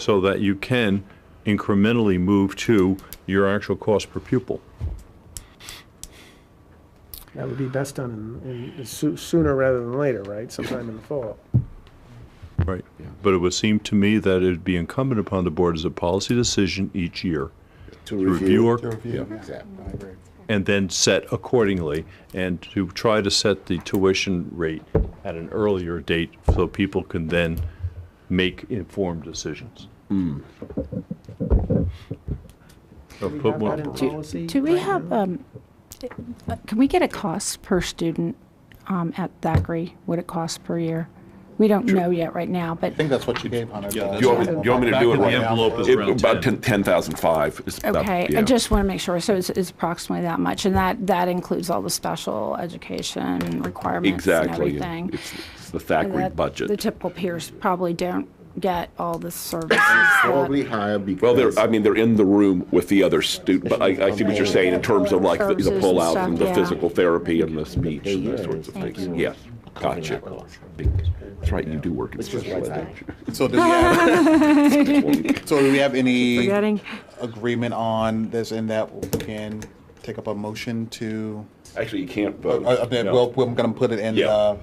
so that you can incrementally move to your actual cost per pupil. That would be best done sooner rather than later, right? Sometime in the fall. Right. But it would seem to me that it would be incumbent upon the board as a policy decision each year To review our, Exactly. I agree. and then set accordingly, and to try to set the tuition rate at an earlier date so people can then make informed decisions. So Do we put have one- that in policy Do we right have, now? can we get a cost per student at Thackeray, what it costs per year? We don't know yet right now, but, I think that's what you gave, Hunter. Yeah, You want me to do it The right now? envelope is around About 10. 10,005. is about- okay, yeah. I just want to make sure, so it's approximately that much, and that includes all the special education requirements and Exactly. everything. It's the Thackeray That budget. The typical peers probably don't get all the services. Probably higher because. Well, they're in the room with the other student, but I see what you're saying in terms of like the Services and pullout stuff, and the yeah. physical therapy and the speech and those sorts of Thank things. you. Yes, gotcha. That's right, you do work in special ed. So do we have, so do we have any Forgetting. agreement on this and that we can take up a motion to, Actually, you can't vote. well, we're gonna put it in Yeah.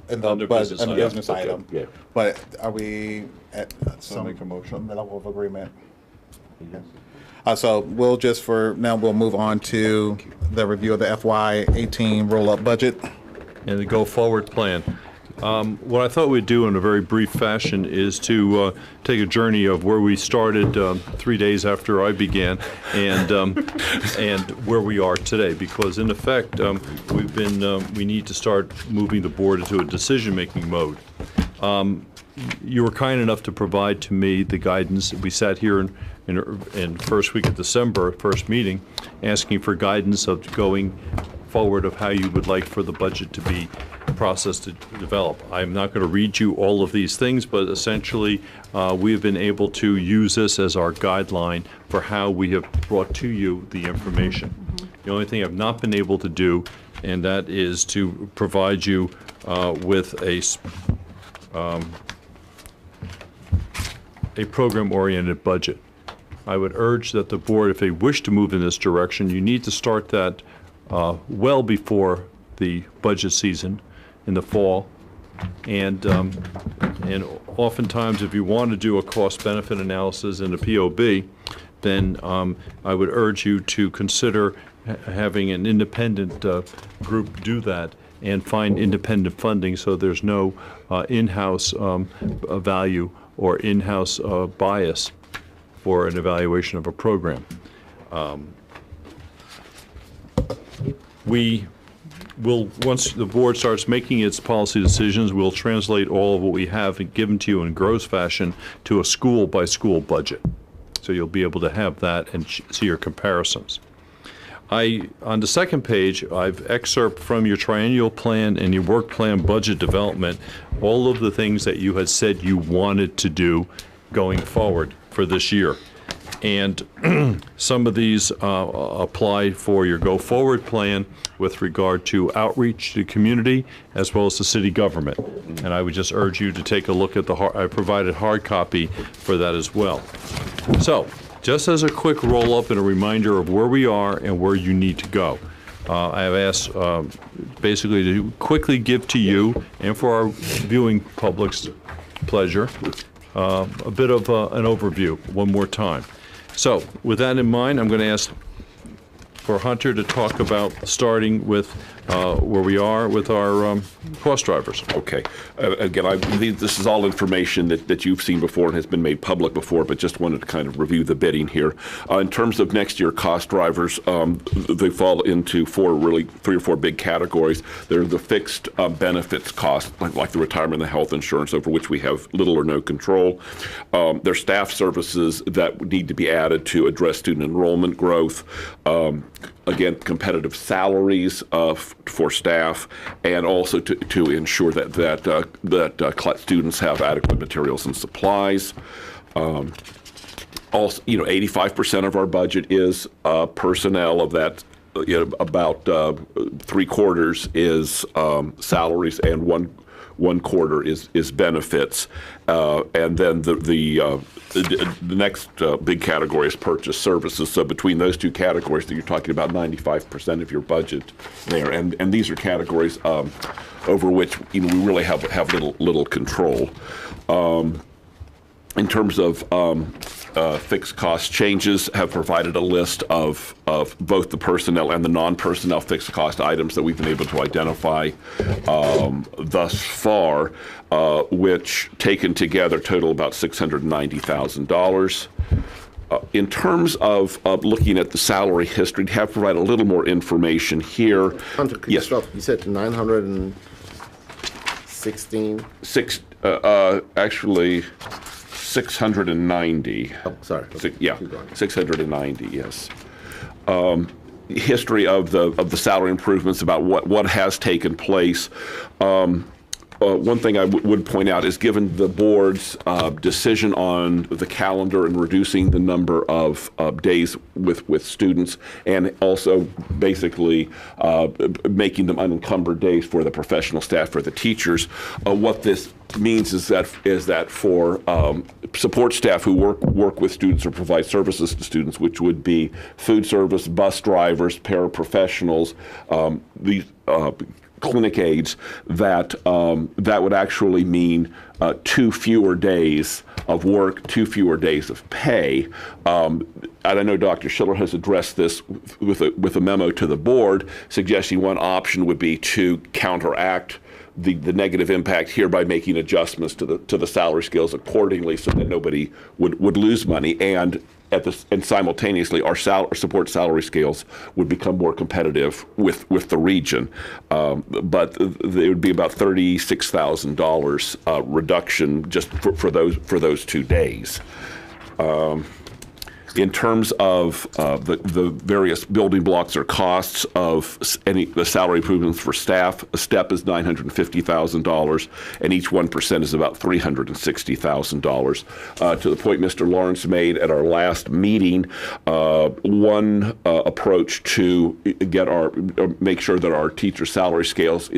the Under budget, business in the item. business Okay, item. yeah. But are we at some make a motion. some level of agreement? So we'll just, for now, we'll move on to the review of the FY18 roll-up budget. And the go-forward plan. What I thought we'd do in a very brief fashion is to take a journey of where we started 3 days after I began, and where we are today. Because in effect, we need to start moving the board into a decision-making mode. You were kind enough to provide to me the guidance. We sat here in first week of December, first meeting, asking for guidance of going forward of how you would like for the budget to be processed to develop. I'm not going to read you all of these things, but essentially we have been able to use this as our guideline for how we have brought to you the information. The only thing I've not been able to do, and that is to provide you with a program-oriented budget. I would urge that the board, if they wish to move in this direction, you need to start that well before the budget season in the fall. And oftentimes, if you want to do a cost-benefit analysis in a POB, then I would urge you to consider having an independent group do that and find independent funding so there's no in-house value or in-house bias for an evaluation of a program. We will, once the board starts making its policy decisions, we'll translate all of what we have given to you in gross fashion to a school-by-school budget. So you'll be able to have that and see your comparisons. On the second page, I've excerpt from your triennial plan and your work plan budget development, all of the things that you had said you wanted to do going forward for this year. And some of these apply for your go-forward plan with regard to outreach to the community as well as the city government. And I would just urge you to take a look at I provided hard copy for that as well. So, just as a quick roll-up and a reminder of where we are and where you need to go, I have asked basically to quickly give to you and for our viewing public's pleasure a bit of an overview one more time. So, with that in mind, I'm going to ask for Hunter to talk about starting with where we are with our cost drivers. Okay. Again, I believe this is all information that you've seen before and has been made public before, but just wanted to kind of review the bidding here. In terms of next year cost drivers, they fall into three or four big categories. They're the fixed benefits cost, like the retirement and the health insurance, over which we have little or no control. There's staff services that need to be added to address student enrollment growth. Again, competitive salaries for staff, and also to ensure that students have adequate materials and supplies. Also, 85% of our budget is personnel. Of that, about 3/4 is salaries, and one quarter is benefits, and then the next big category is purchase services. So between those two categories, that you're talking about 95% of your budget there, and these are categories over which we really have little control. In terms of fixed cost changes, have provided a list of both the personnel and the non-personnel fixed cost items that we've been able to identify thus far, which taken together total about $690,000. In terms of looking at the salary history, have provided a little more information here. Hunter, could Yes. you stop? You said 916? Actually, 690. Oh, sorry. Yeah, Keep going. 690. Yes. History of the salary improvements, about what has taken place. One thing I would point out is, given the board's decision on the calendar and reducing the number of days with students, and also basically making them unencumbered days for the professional staff, for the teachers, what this means is that for support staff who work with students or provide services to students, which would be food service, bus drivers, paraprofessionals, these clinic aides, that would actually mean 2 fewer days of work, 2 fewer days of pay. And I know Dr. Schiller has addressed this with a memo to the board, suggesting one option would be to counteract the negative impact here by making adjustments to the salary scales accordingly, so that nobody would lose money, and simultaneously our support salary scales would become more competitive with the region. But it would be about $36,000 reduction just for those 2 days. In terms of the various building blocks or costs of the salary improvements for staff, a step is $950,000, and each 1% is about $360,000. To the point Mr. Lawrence made at our last meeting, one approach to make sure that our teacher salary scales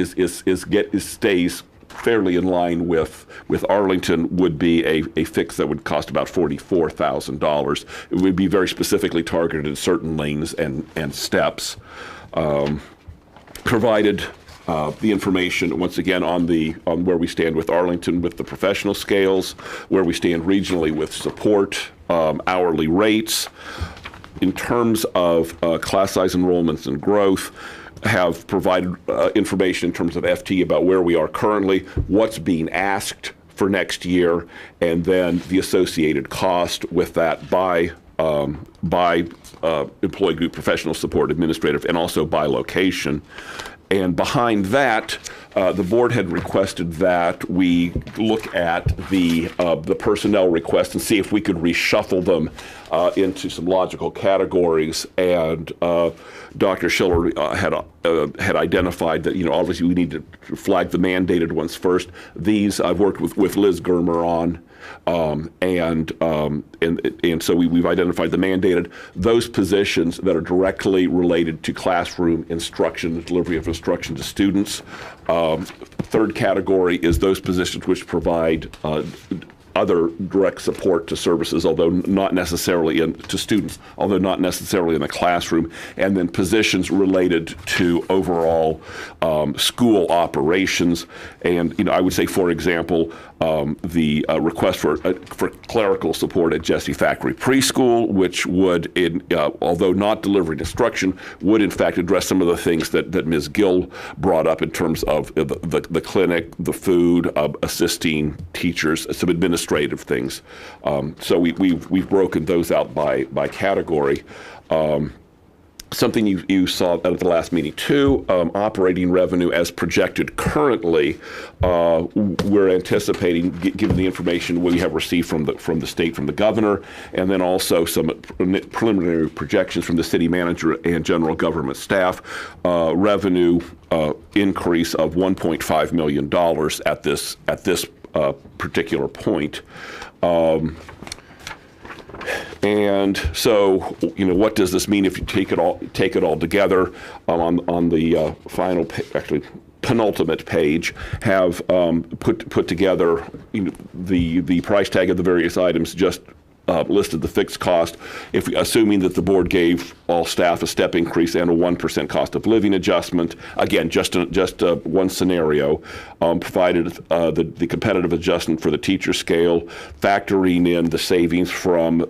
stays fairly in line with Arlington would be a fix that would cost about $44,000. It would be very specifically targeted at certain lanes and steps. Provided the information once again on where we stand with Arlington with the professional scales, where we stand regionally with support, hourly rates. In terms of class size enrollments and growth, have provided information in terms of FT about where we are currently, what's being asked for next year, and then the associated cost with that by employee group, professional support, administrative, and also by location. And behind that, the board had requested that we look at the personnel requests and see if we could reshuffle them into some logical categories. And Dr. Schiller had identified that, obviously we need to flag the mandated ones first. These I've worked with Liz Germer on. And so we've identified the mandated, those positions that are directly related to classroom instruction, the delivery of instruction to students. Third category is those positions which provide other direct support to services, although not necessarily to students, although not necessarily in the classroom, and then positions related to overall school operations. And I would say, for example, the request for clerical support at Jesse Thackeray Preschool, which would, although not delivering instruction, would in fact address some of the things that Ms. Gill brought up in terms of the clinic, the food, assisting teachers, some administrative things. So we've broken those out by category. Something you saw at the last meeting too, operating revenue as projected currently, we're anticipating, given the information we have received from the state, from the governor, and then also some preliminary projections from the city manager and general government staff, revenue increase of $1.5 million at this particular point. And so, what does this mean if you take it all together? On the final, actually, penultimate page have put together the price tag of the various items, just listed the fixed cost, assuming that the board gave all staff a step increase and a 1% cost of living adjustment. Again, just one scenario, provided the competitive adjustment for the teacher scale, factoring in the savings from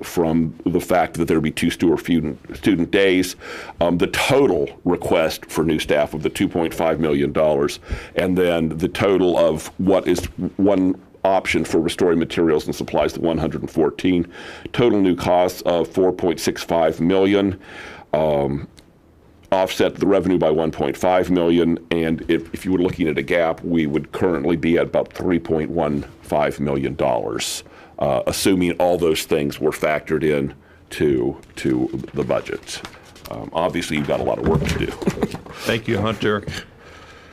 the fact that there'd be 2 student days, the total request for new staff of the $2.5 million, and then the total of what is one option for restoring materials and supplies to 114. Total new costs of $4.65 million. Offset the revenue by $1.5 million, and if you were looking at a gap, we would currently be at about $3.15 million, assuming all those things were factored in to the budget. Obviously, you've got a lot of work to do. Thank you, Hunter.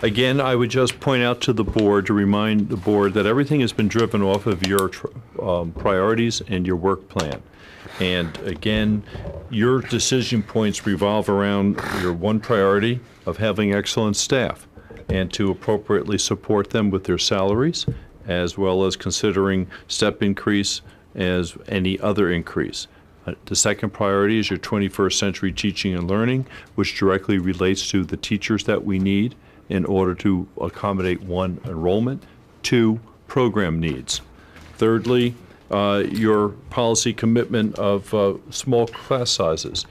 Again, I would just point out to the board, to remind the board that everything has been driven off of your priorities and your work plan. And again, your decision points revolve around your one priority of having excellent staff and to appropriately support them with their salaries, as well as considering step increase as any other increase. The second priority is your 21st century teaching and learning, which directly relates to the teachers that we need in order to accommodate 1, enrollment, 2, program needs. Thirdly, your policy commitment of small class sizes,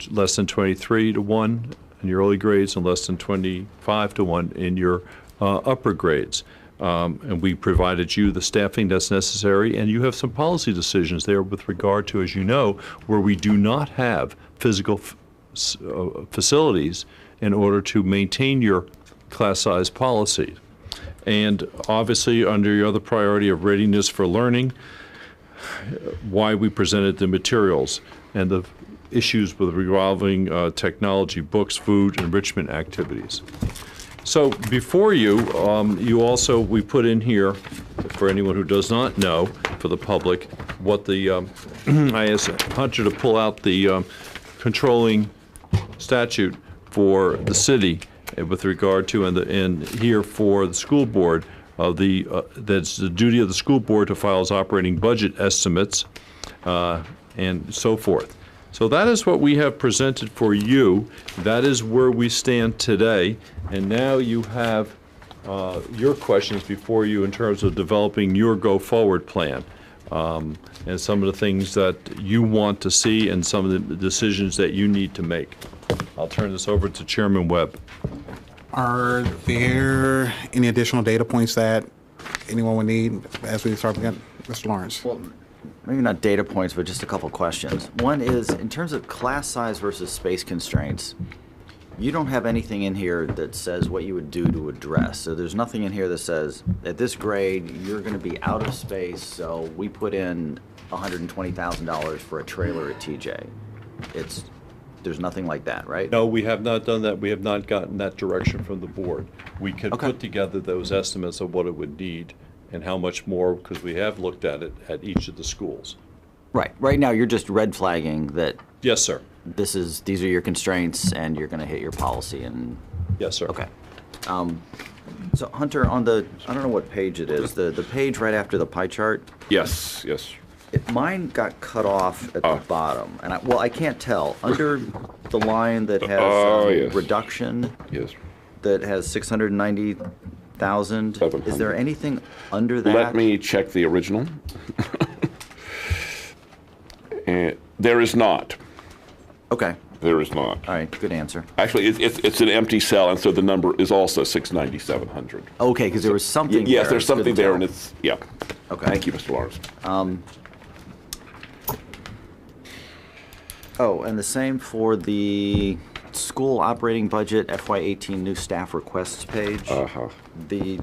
less than 23 to 1 in your early grades and less than 25 to 1 in your upper grades. And we provided you the staffing that's necessary, and you have some policy decisions there with regard to, as you know, where we do not have physical facilities in order to maintain your class size policy. And obviously, under your other priority of readiness for learning, why we presented the materials and the issues with revolving technology, books, food, enrichment activities. So before you, we put in here, for anyone who does not know, for the public, what the, I asked Hunter to pull out the controlling statute for the city with regard to, and here for the school board, that's the duty of the school board to file its operating budget estimates and so forth. So that is what we have presented for you. That is where we stand today. And now you have your questions before you in terms of developing your go-forward plan and some of the things that you want to see and some of the decisions that you need to make. I'll turn this over to Chairman Webb. Are there any additional data points that anyone would need as we start again? Mr. Lawrence. Well, maybe not data points, but just a couple questions. One is, in terms of class size versus space constraints, you don't have anything in here that says what you would do to address. So there's nothing in here that says, at this grade, you're going to be out of space, so we put in $120,000 for a trailer at TJ. There's nothing like that, right? No, we have not done that. We have not gotten that direction from the board. We could put together those estimates of what it would need and how much more, because we have looked at it at each of the schools. Right. Right now, you're just red flagging that. Yes, sir. These are your constraints, and you're going to hit your policy. And yes, sir. Okay. So Hunter, on the, I don't know what page it is, the page right after the pie chart. Yes, yes. Mine got cut off at the bottom, and I can't tell. Under the line that has yes. reduction, Yes. that has 690,000. Is there anything under that? Let me check the original. And there is not. Okay. There is not. All right. Good answer. Actually, it's an empty cell, and so the number is also 69700. Okay, because there was something. Yes, there. there's something Couldn't there, tell. and it's, yeah. Okay. Thank you, Mr. Lawrence. Oh, and the same for the school operating budget FY18 new staff requests page. The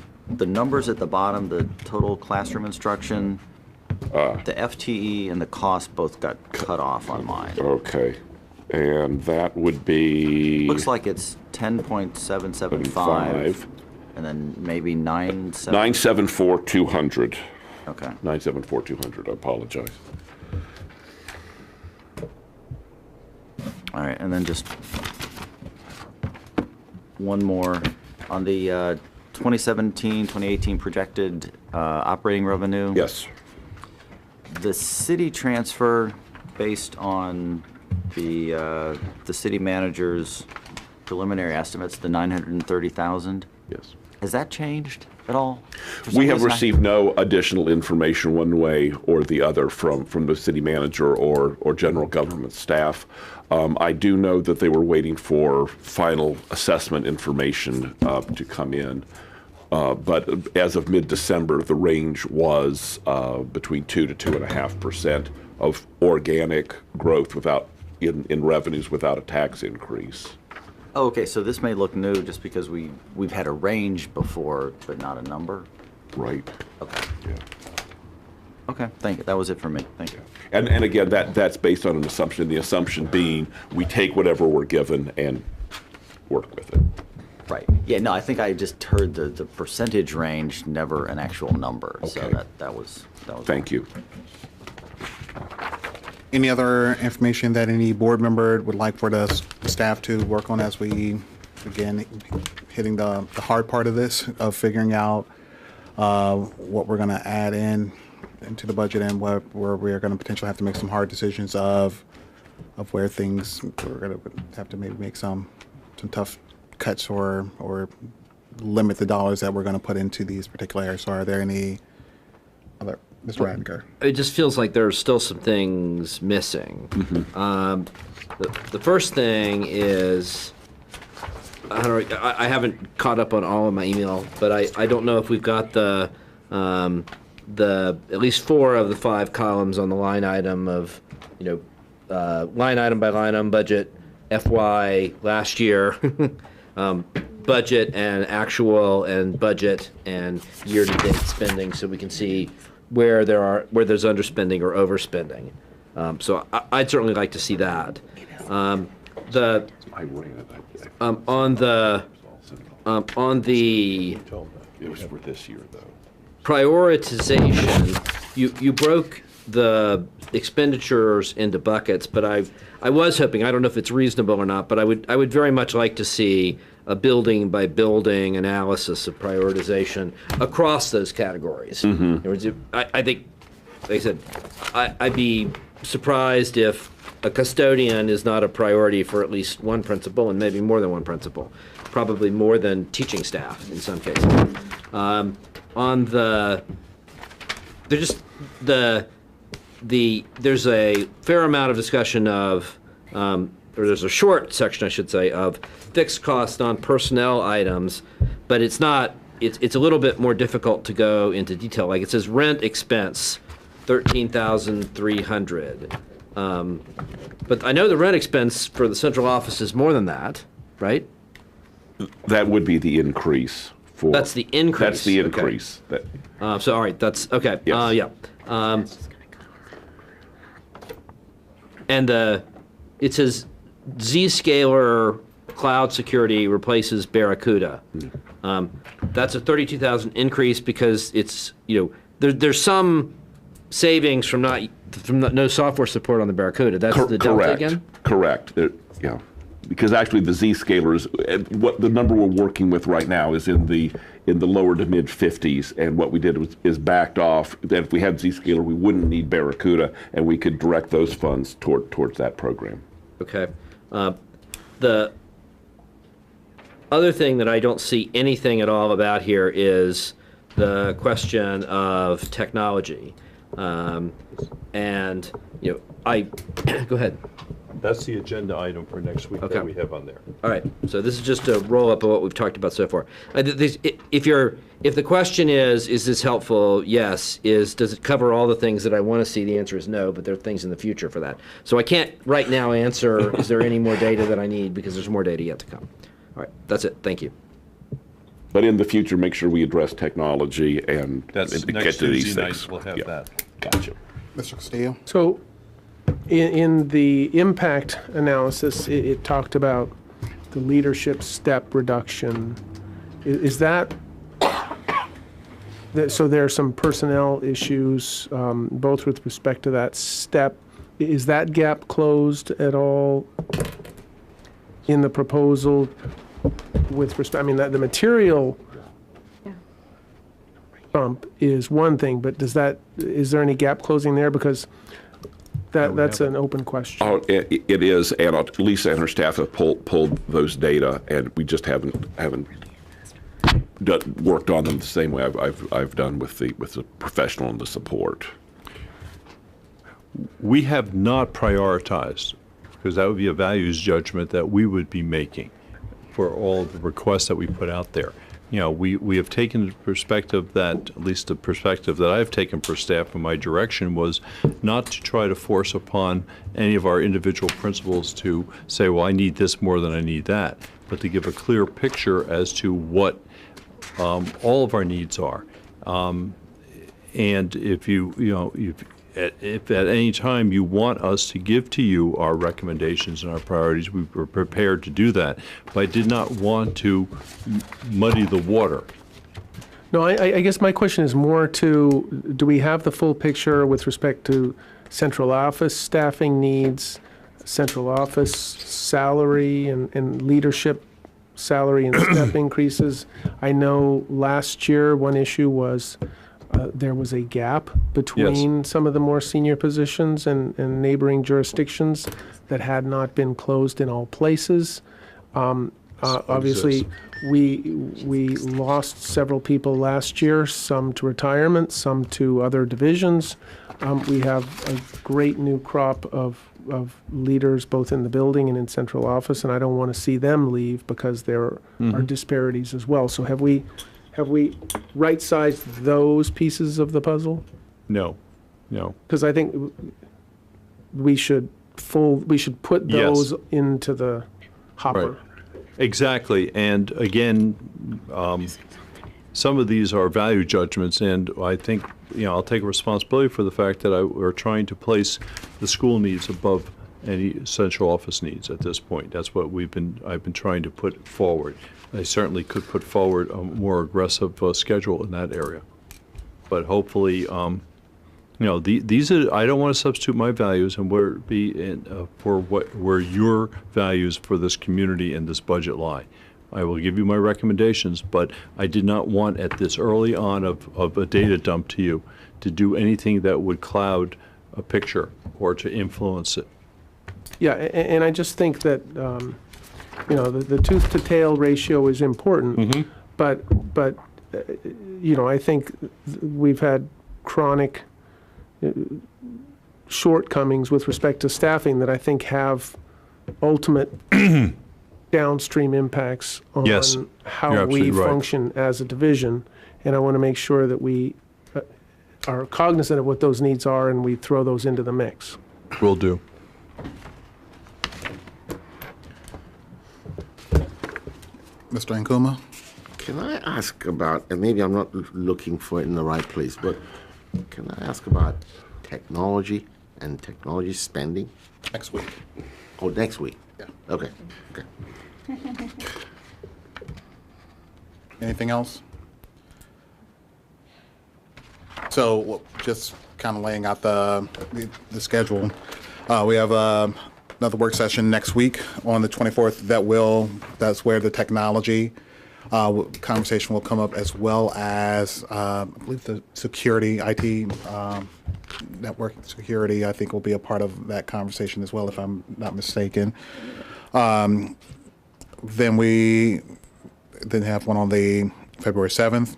numbers at the bottom, the total classroom instruction, the FTE and the cost both got cut off on mine. Okay. And that would be... Looks like it's 10.775 and then maybe 974,200. Okay. 974,200. I apologize. All right, and then just one more. On the 2017, 2018 projected operating revenue. Yes. The city transfer based on the city manager's preliminary estimates, the 930,000. Yes. Has that changed at all? For some We have reason, received no additional information one way or the other from the city manager or general government staff. I do know that they were waiting for final assessment information to come in. But as of mid-December, the range was between 2 to 2.5% of organic growth in revenues without a tax increase. Oh, okay, so this may look new just because we've had a range before, but not a number. Right. Okay. Yeah. Okay, thank you. That was it for me. Thank you. And again, that's based on an assumption. The assumption being we take whatever we're given and work with it. Right. Yeah, no, I think I just heard the percentage range, never an actual number. So Okay. that was Thank you. Any other information that any board member would like for the staff to work on as we begin hitting the hard part of this, of figuring out what we're going to add into the budget and where we're going to potentially have to make some hard decisions of where things we're going to have to maybe make some tough cuts or limit the dollars that we're going to put into these particular areas. So are there any other? Mr. Rattinger. It just feels like there's still some things missing. The first thing is, I haven't caught up on all of my email, but I don't know if we've got the at least 4 of the 5 columns on the line item of, line item by line item budget, FY last year, budget and actual and budget and year-to-date spending, so we can see where there's underspending or overspending. So I'd certainly like to see that. On the It was for this year, though. prioritization, you broke the expenditures into buckets, but I was hoping, I don't know if it's reasonable or not, but I would very much like to see a building by building analysis of prioritization across those categories. In other words, I think, like I said, I'd be surprised if a custodian is not a priority for at least one principal and maybe more than one principal, probably more than teaching staff in some cases. There's a fair amount of discussion of, or there's a short section, I should say, of fixed costs on personnel items, but it's a little bit more difficult to go into detail. Like it says rent expense, $13,300. But I know the rent expense for the central office is more than that, right? That would be the increase for. That's the increase. That's the Okay. increase. So, all right, that's, okay, Yes. yeah. And it says Zscaler Cloud Security replaces Barracuda. That's a 32,000 increase because it's, there's some savings from no software support on the Barracuda. That's the delta Correct. again? Correct. Yeah. Because actually the Zscalers, what the number we're working with right now is in the lower to mid 50s, and what we did is backed off that if we had Zscaler, we wouldn't need Barracuda, and we could direct those funds towards that program. Okay. The other thing that I don't see anything at all about here is the question of technology. Go ahead. That's the agenda item for next week Okay. that we have on there. All right, so this is just a roll-up of what we've talked about so far. If the question is this helpful? Yes. Does it cover all the things that I want to see? The answer is no, but there are things in the future for that. So I can't right now answer, is there any more data that I need, because there's more data yet to come. All right, that's it. Thank you. But in the future, make sure we address technology and That's and next get to these Tuesday things. night, we'll have Yeah. that. Gotcha. Mr. Castillo? So in the impact analysis, it talked about the leadership step reduction. Is that, so there are some personnel issues, both with respect to that step. Is that gap closed at all in the proposal with respect, I mean, the material bump is one thing, but is there any gap closing there? Because that's an open question. Oh, it is, and Lisa and her staff have pulled those data, and we just haven't worked on them the same way I've done with the professional and the support. We have not prioritized, because that would be a values judgment that we would be making for all the requests that we put out there. You know, we have taken the perspective that, at least the perspective that I've taken for staff in my direction, was not to try to force upon any of our individual principals to say, well, I need this more than I need that, but to give a clear picture as to what all of our needs are. And if if at any time you want us to give to you our recommendations and our priorities, we were prepared to do that. But I did not want to muddy the water. No, I guess my question is more to, do we have the full picture with respect to central office staffing needs, central office salary and leadership salary and step increases? I know last year one issue was there was a gap between some of the more senior positions and neighboring jurisdictions that had not been closed in all places. Obviously, we lost several people last year, some to retirement, some to other divisions. We have a great new crop of leaders both in the building and in central office, and I don't want to see them leave because there are disparities as well. So have we right-sized those pieces of the puzzle? No. Because I think we should put those into the hopper. Right. Exactly. And again, some of these are value judgments, and I think, I'll take responsibility for the fact that we're trying to place the school needs above any central office needs at this point. That's what I've been trying to put forward. I certainly could put forward a more aggressive schedule in that area. But hopefully, these are, I don't want to substitute my values and where your values for this community and this budget lie. I will give you my recommendations, but I did not want at this early on of a data dump to you to do anything that would cloud a picture or to influence it. Yeah, and I just think that the tooth to tail ratio is important, but I think we've had chronic shortcomings with respect to staffing that I think have ultimate downstream impacts on how we function as a division, and I want to make sure that we are cognizant of what those needs are and we throw those into the mix. Will do. Mr. Nkuma? Can I ask about, and maybe I'm not looking for it in the right place, but can I ask about technology and technology spending? Next week. Oh, next week? Yeah. Okay. Anything else? So just kind of laying out the schedule. We have another work session next week on the 24th. That's where the technology conversation will come up, as well as I believe the security, IT, network security, I think will be a part of that conversation as well, if I'm not mistaken. Then we have one on the February 7th.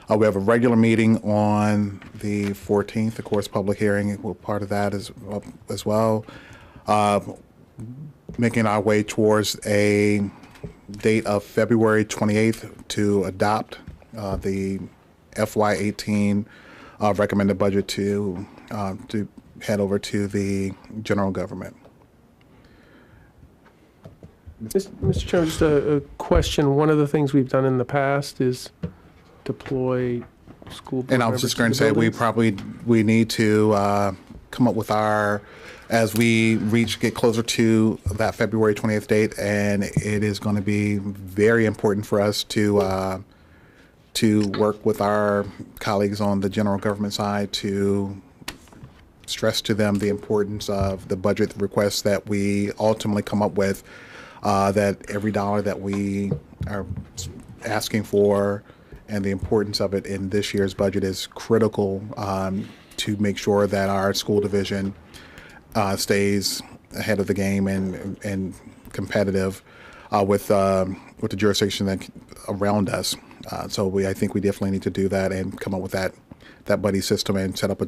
We have a regular meeting on the 14th, of course, public hearing. We're part of that as well. Making our way towards a date of February 28th to adopt the FY18 recommended budget to head over to the general government. Mr. Chairman, just a question. One of the things we've done in the past is deploy school board And I was just going to say, buildings. we need to come up with as we get closer to that February 20th date, and it is going to be very important for us to work with our colleagues on the general government side to stress to them the importance of the budget requests that we ultimately come up with. that every dollar that we are asking for and the importance of it in this year's budget is critical to make sure that our school division stays ahead of the game and competitive with the jurisdiction that around us. I think we definitely need to do that and come up with that buddy system and set up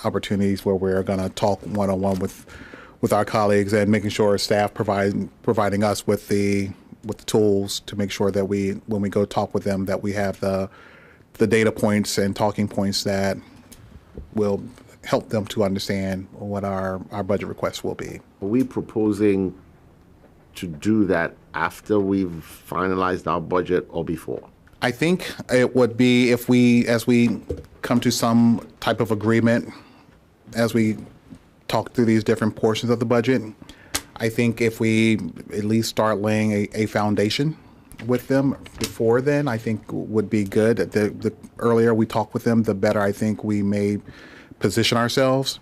opportunities where we're going to talk one-on-one with our colleagues and making sure staff providing us with the tools to make sure that when we go talk with them, that we have the data points and talking points that will help them to understand what our budget requests will be. Are we proposing to do that after we've finalized our budget or before? I think it would be as we come to some type of agreement, as we talk through these different portions of the budget, I think if we at least start laying a foundation with them before then, I think would be good. The earlier we talk with them, the better I think we may position ourselves.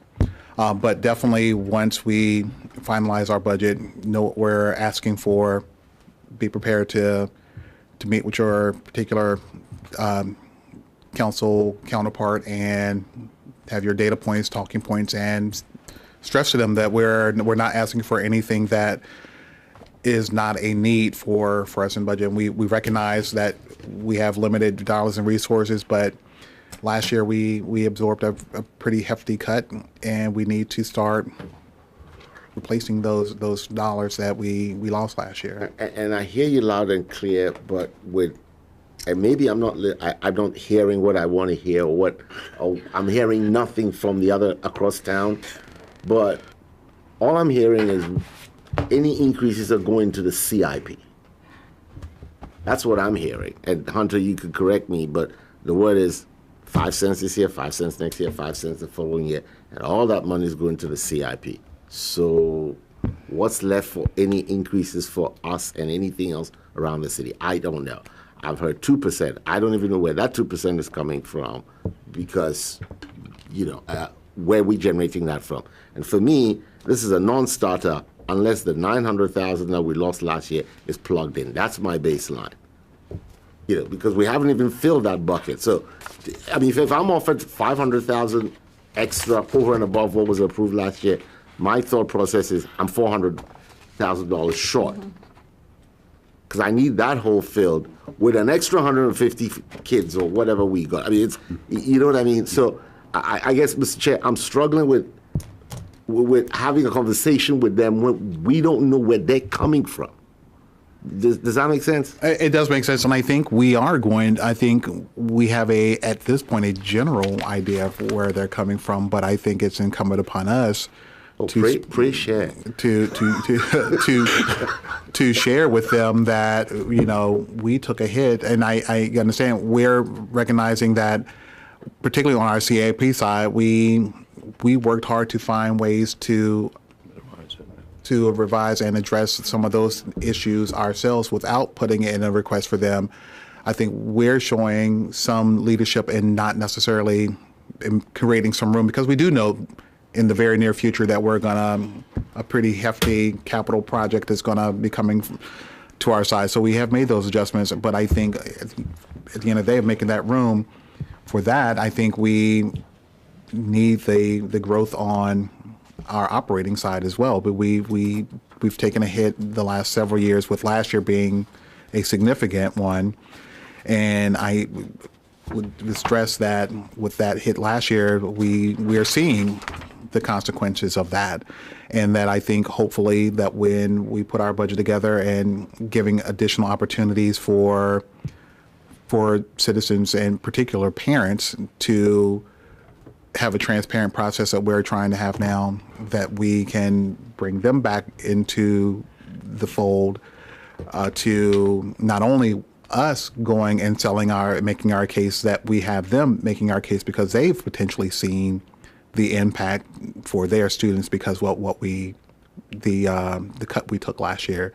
But definitely once we finalize our budget, know what we're asking for, be prepared to meet with your particular council counterpart and have your data points, talking points, and stress to them that we're not asking for anything that is not a need for us in budget. And we recognize that we have limited dollars and resources, but last year we absorbed a pretty hefty cut, and we need to start replacing those dollars that we lost last year. And I hear you loud and clear, but and maybe I'm not hearing what I want to hear, or I'm hearing nothing from the other across town, but all I'm hearing is any increases are going to the CIP. That's what I'm hearing. And Hunter, you could correct me, but the word is 5 cents this year, 5 cents next year, 5 cents the following year, and all that money is going to the CIP. So what's left for any increases for us and anything else around the city? I don't know. I've heard 2%. I don't even know where that 2% is coming from, because, where are we generating that from? And for me, this is a non-starter unless the $900,000 that we lost last year is plugged in. That's my baseline. Because we haven't even filled that bucket. So, I mean, if I'm offered $500,000 extra over and above what was approved last year, my thought process is I'm $400,000 short. Because I need that hole filled with an extra 150 kids or whatever we got. I mean, it's, you know what I mean? So I guess, Mr. Chair, I'm struggling with having a conversation with them when we don't know where they're coming from. Does that make sense? It does make sense, and I think we have at this point a general idea of where they're coming from, but I think it's incumbent upon us to share to share with them that we took a hit, and I understand we're recognizing that, particularly on our CAP side, we worked hard to find ways to revise and address some of those issues ourselves without putting it in a request for them. I think we're showing some leadership and not necessarily in creating some room, because we do know in the very near future that we're a pretty hefty capital project is going to be coming to our side. So we have made those adjustments, but I think at the end of the day, of making that room for that, I think we need the growth on our operating side as well. But we've taken a hit the last several years, with last year being a significant one. And I would stress that with that hit last year, we are seeing the consequences of that. And that I think hopefully that when we put our budget together and giving additional opportunities for citizens, and particular parents, to have a transparent process that we're trying to have now, that we can bring them back into the fold, to not only us going and making our case, that we have them making our case because they've potentially seen the impact for their students because the cut we took last year,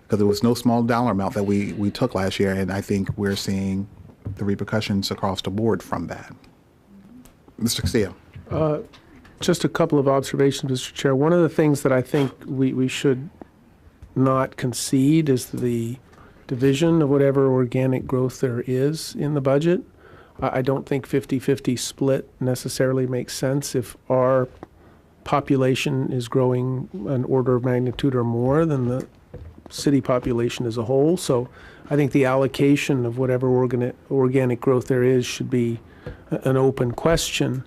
because there was no small dollar amount that we took last year, and I think we're seeing the repercussions across the board from that. Mr. Castillo. Just a couple of observations, Mr. Chair. One of the things that I think we should not concede is the division of whatever organic growth there is in the budget. I don't think 50-50 split necessarily makes sense if our population is growing an order of magnitude or more than the city population as a whole. So I think the allocation of whatever organic growth there is should be an open question.